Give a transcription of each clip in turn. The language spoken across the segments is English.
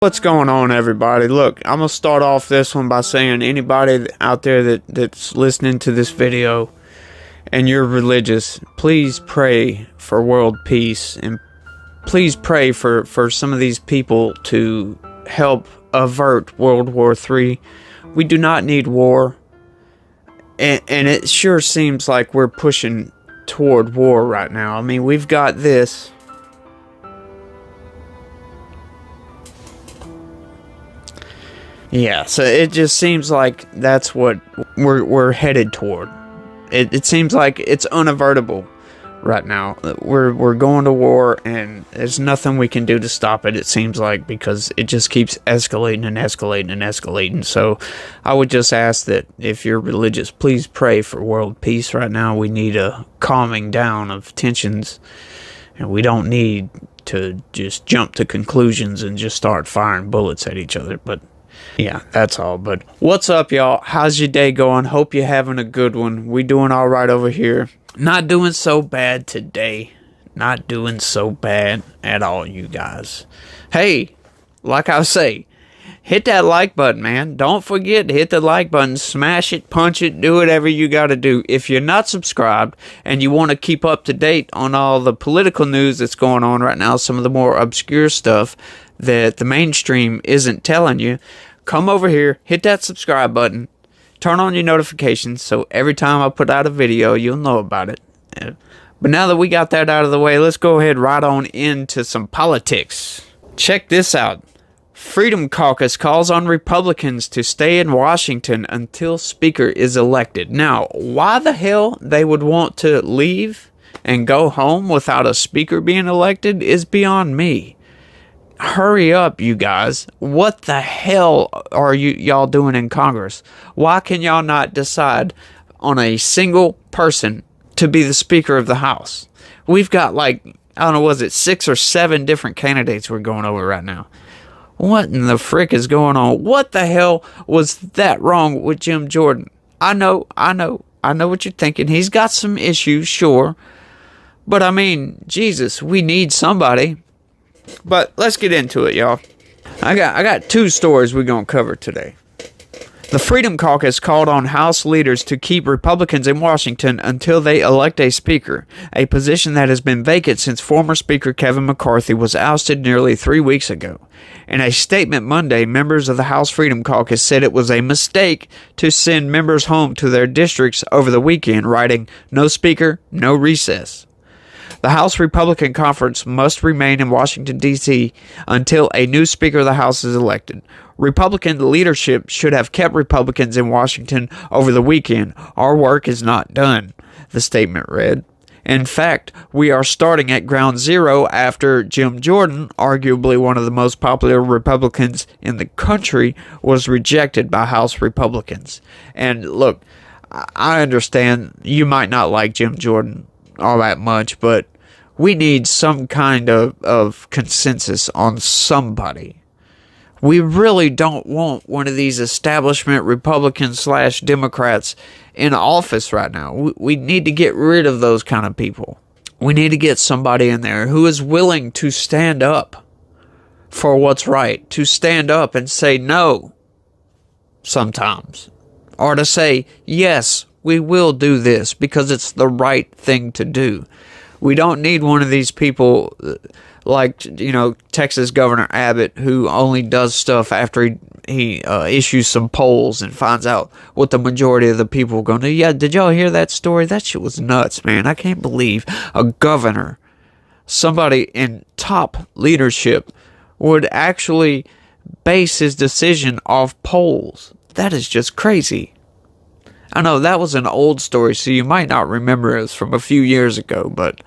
What's going on, everybody? Look, I'm going to start off this one by saying anybody out there that's listening to this video and you're religious, please pray for world peace, and please pray for some of these people to help avert World War III. We do not need war, and it sure seems like we're pushing toward war right now. I mean, we've got this. Yeah, so it just seems like that's what we're headed toward. It seems like it's unavertible right now. We're going to war, and there's nothing we can do to stop it, it seems like, because it just keeps escalating and escalating and escalating. So I would just ask that if you're religious, please pray for world peace right now. We need a calming down of tensions, and we don't need to just jump to conclusions and just start firing bullets at each other. But yeah, that's all. But what's up, y'all? How's your day going? Hope you're having a good one. We doing all right over here. Not doing so bad today. Not doing so bad at all, you guys. Hey, like I say, hit that like button, man. Don't forget to hit the like button. Smash it, punch it, do whatever you got to do. If you're not subscribed and you want to keep up to date on all the political news that's going on right now, some of the more obscure stuff that the mainstream isn't telling you, come over here, hit that subscribe button, turn on your notifications so every time I put out a video, you'll know about it. But now that we got that out of the way, let's go ahead right on into some politics. Check this out. Freedom Caucus calls on Republicans to stay in Washington until Speaker is elected. Now, why the hell they would want to leave and go home without a Speaker being elected is beyond me. Hurry up, you guys. What the hell are y'all doing in Congress? Why can y'all not decide on a single person to be the Speaker of the House? We've got I don't know, was it 6 or 7 different candidates we're going over right now. What in the frick is going on? What the hell was that wrong with Jim Jordan? I know what you're thinking. He's got some issues, sure. But I mean, Jesus, we need somebody. But let's get into it, y'all. I got 2 stories we're going to cover today. The Freedom Caucus called on House leaders to keep Republicans in Washington until they elect a speaker, a position that has been vacant since former Speaker Kevin McCarthy was ousted nearly 3 weeks ago. In a statement Monday, members of the House Freedom Caucus said it was a mistake to send members home to their districts over the weekend, writing, "No speaker, no recess." The House Republican Conference must remain in Washington, D.C. until a new Speaker of the House is elected. Republican leadership should have kept Republicans in Washington over the weekend. Our work is not done, the statement read. In fact, we are starting at ground zero after Jim Jordan, arguably one of the most popular Republicans in the country, was rejected by House Republicans. And look, I understand you might not like Jim Jordan all that much, but we need some kind of consensus on somebody. We really don't want one of these establishment Republicans/Democrats in office right now. We need to get rid of those kind of people. We need to get somebody in there who is willing to stand up for what's right, to stand up and say no sometimes, or to say yes, we will do this because it's the right thing to do. We don't need one of these people like, Texas Governor Abbott, who only does stuff after he issues some polls and finds out what the majority of the people are going to do. Yeah, did y'all hear that story? That shit was nuts, man. I can't believe a governor, somebody in top leadership, would actually base his decision off polls. That is just crazy. I know that was an old story, so you might not remember it. It was from a few years ago, but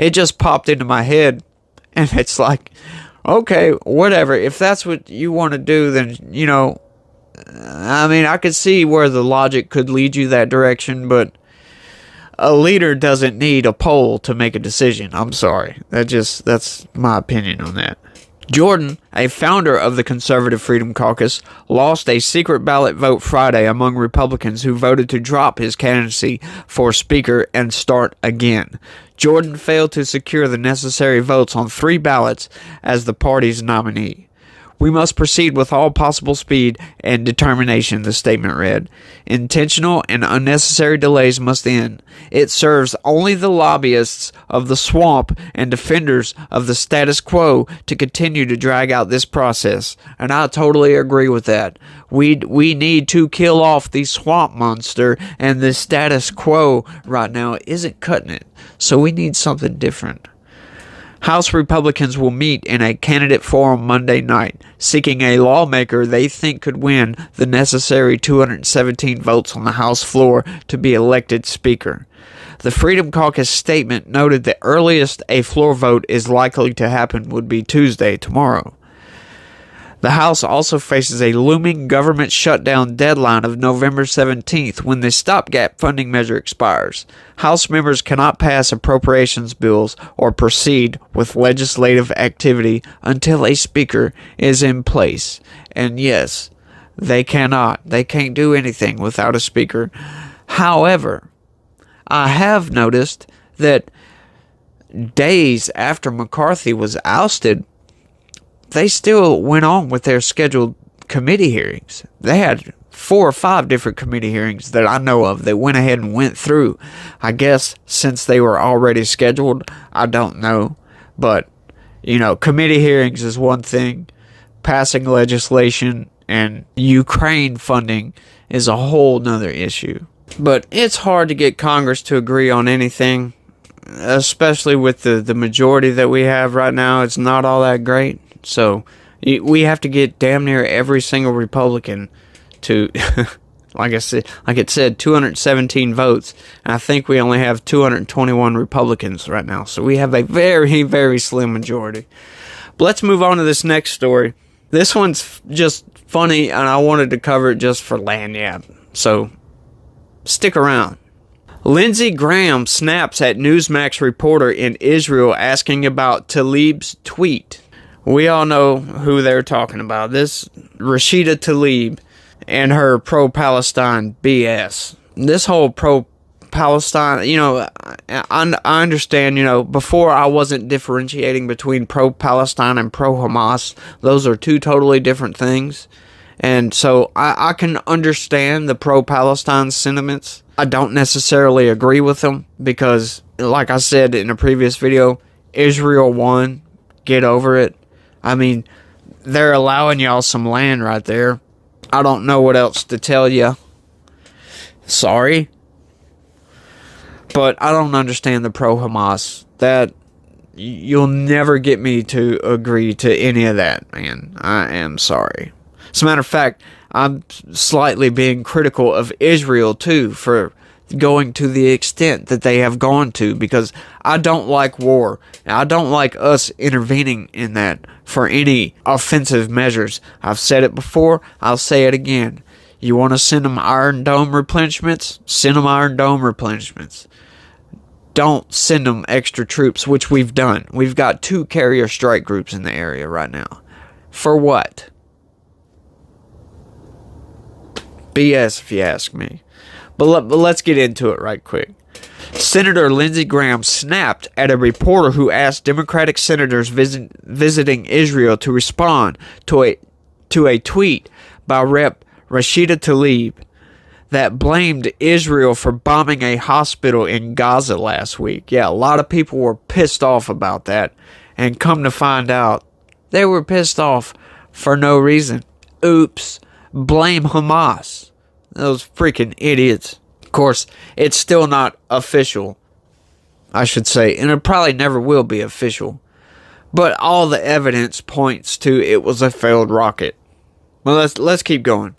it just popped into my head, and it's like, okay, whatever. If that's what you want to do, then, I mean, I could see where the logic could lead you that direction, but a leader doesn't need a poll to make a decision. I'm sorry. That's my opinion on that. Jordan, a founder of the Conservative Freedom Caucus, lost a secret ballot vote Friday among Republicans who voted to drop his candidacy for Speaker and start again. Jordan failed to secure the necessary votes on 3 ballots as the party's nominee. We must proceed with all possible speed and determination, the statement read. Intentional and unnecessary delays must end. It serves only the lobbyists of the swamp and defenders of the status quo to continue to drag out this process. And I totally agree with that. We need to kill off the swamp monster, and the status quo right now isn't cutting it. So we need something different. House Republicans will meet in a candidate forum Monday night, seeking a lawmaker they think could win the necessary 217 votes on the House floor to be elected Speaker. The Freedom Caucus statement noted the earliest a floor vote is likely to happen would be Tuesday, tomorrow. The House also faces a looming government shutdown deadline of November 17th when the stopgap funding measure expires. House members cannot pass appropriations bills or proceed with legislative activity until a speaker is in place. And yes, they cannot. They can't do anything without a speaker. However, I have noticed that days after McCarthy was ousted, they still went on with their scheduled committee hearings. They had 4 or 5 different committee hearings that I know of that went ahead and went through. I guess since they were already scheduled, I don't know. But, committee hearings is one thing. Passing legislation and Ukraine funding is a whole nother issue. But it's hard to get Congress to agree on anything, especially with the majority that we have right now. It's not all that great. So we have to get damn near every single Republican to, like it said, 217 votes. And I think we only have 221 Republicans right now. So we have a very, very slim majority. But let's move on to this next story. This one's just funny, and I wanted to cover it just for lanyard. So stick around. Lindsey Graham snaps at Newsmax reporter in Israel asking about Tlaib's tweet. We all know who they're talking about. This Rashida Tlaib and her pro-Palestine BS. This whole pro-Palestine, I understand, before I wasn't differentiating between pro-Palestine and pro-Hamas. Those are two totally different things. And so I can understand the pro-Palestine sentiments. I don't necessarily agree with them because, like I said in a previous video, Israel won. Get over it. I mean, they're allowing y'all some land right there. I don't know what else to tell you. Sorry. But I don't understand the pro-Hamas. That, you'll never get me to agree to any of that, man. I am sorry. As a matter of fact, I'm slightly being critical of Israel, too, for going to the extent that they have gone to, because I don't like war. I don't like us intervening in that for any offensive measures. I've said it before, I'll say it again. You want to send them Iron Dome replenishments? Send them Iron Dome replenishments. Don't send them extra troops, which we've done. We've got 2 carrier strike groups in the area right now. For what? BS, if you ask me. But let's get into it right quick. Senator Lindsey Graham snapped at a reporter who asked Democratic senators visiting Israel to respond to a tweet by Rep. Rashida Tlaib that blamed Israel for bombing a hospital in Gaza last week. Yeah, a lot of people were pissed off about that. And come to find out, they were pissed off for no reason. Oops. Blame Hamas. Those freaking idiots. Of course, it's still not official, I should say, and it probably never will be official. But all the evidence points to it was a failed rocket. Well, let's keep going.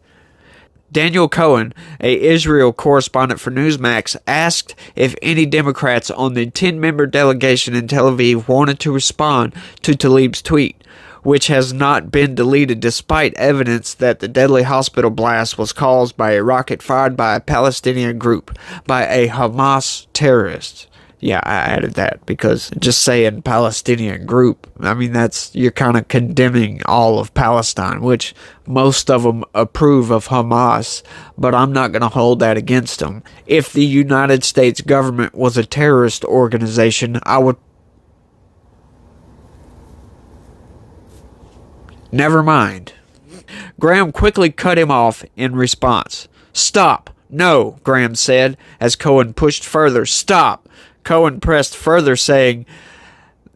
Daniel Cohen, a Israel correspondent for Newsmax, asked if any Democrats on the 10-member delegation in Tel Aviv wanted to respond to Tlaib's tweet, which has not been deleted despite evidence that the deadly hospital blast was caused by a rocket fired by a Palestinian group, by a Hamas terrorist. Yeah, I added that because just saying Palestinian group, I mean, you're kind of condemning all of Palestine, which most of them approve of Hamas, but I'm not going to hold that against them. If the United States government was a terrorist organization, Never mind. Graham quickly cut him off in response. Stop. No, Graham said, as Cohen pushed further. Stop. Cohen pressed further, saying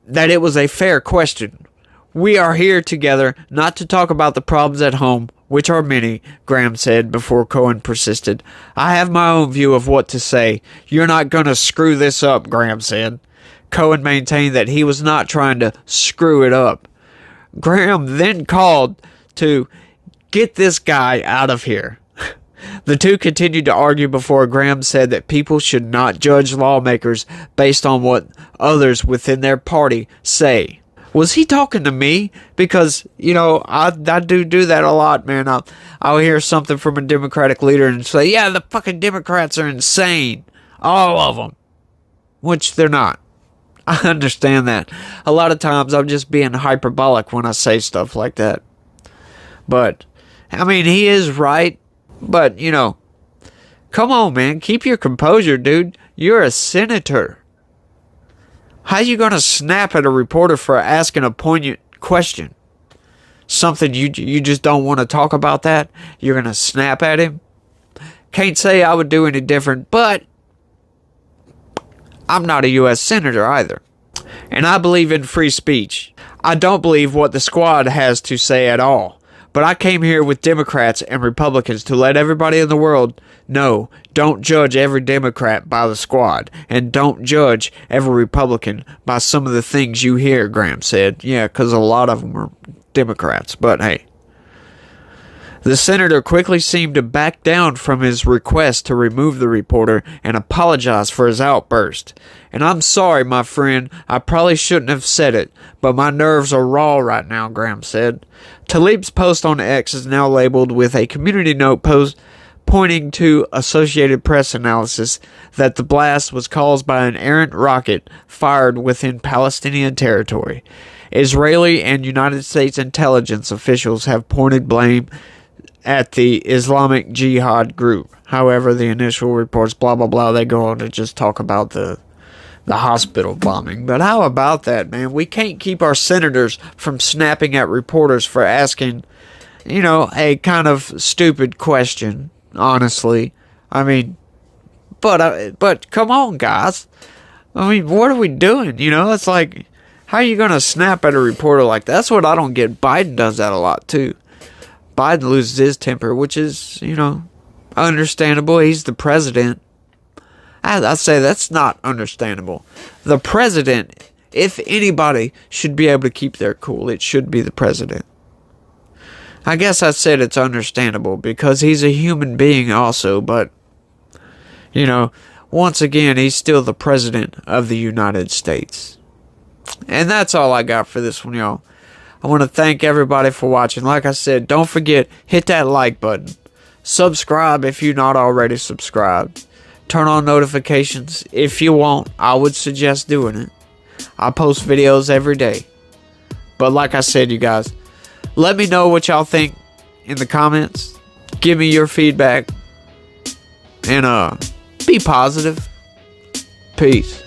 that it was a fair question. We are here together not to talk about the problems at home, which are many, Graham said before Cohen persisted. I have my own view of what to say. You're not going to screw this up, Graham said. Cohen maintained that he was not trying to screw it up. Graham then called to get this guy out of here. The two continued to argue before Graham said that people should not judge lawmakers based on what others within their party say. Was he talking to me? Because, I do that a lot, man. I'll hear something from a Democratic leader and say, yeah, the fucking Democrats are insane. All of them. Which they're not. I understand that. A lot of times I'm just being hyperbolic when I say stuff like that. But, he is right. But, come on, man. Keep your composure, dude. You're a senator. How you going to snap at a reporter for asking a poignant question? Something you just don't want to talk about that? You're going to snap at him? Can't say I would do any different, but I'm not a U.S. senator either. And I believe in free speech. I don't believe what the squad has to say at all. But I came here with Democrats and Republicans to let everybody in the world know, don't judge every Democrat by the squad, and don't judge every Republican by some of the things you hear, Graham said. Yeah, because a lot of them are Democrats, but hey. The senator quickly seemed to back down from his request to remove the reporter and apologize for his outburst. And I'm sorry, my friend, I probably shouldn't have said it, but my nerves are raw right now, Graham said. Tlaib's post on X is now labeled with a community note post pointing to Associated Press analysis that the blast was caused by an errant rocket fired within Palestinian territory. Israeli and United States intelligence officials have pointed blame at the Islamic Jihad group. However, the initial reports, blah, blah, blah, they go on to just talk about the hospital bombing. But how about that, man? We can't keep our senators from snapping at reporters for asking, a kind of stupid question, honestly. But come on, guys. What are we doing? It's like, how are you going to snap at a reporter like that? That's what I don't get. Biden does that a lot, too. Biden loses his temper, which is, understandable. He's the president. I say that's not understandable. The president, if anybody should be able to keep their cool, it should be the president. I guess I said it's understandable because he's a human being also, but, once again, he's still the president of the United States. And that's all I got for this one, y'all. I want to thank everybody for watching. Like I said, don't forget, hit that like button. Subscribe if you're not already subscribed. Turn on notifications if you want. I would suggest doing it. I post videos every day. But like I said, you guys, let me know what y'all think in the comments. Give me your feedback. And be positive. Peace.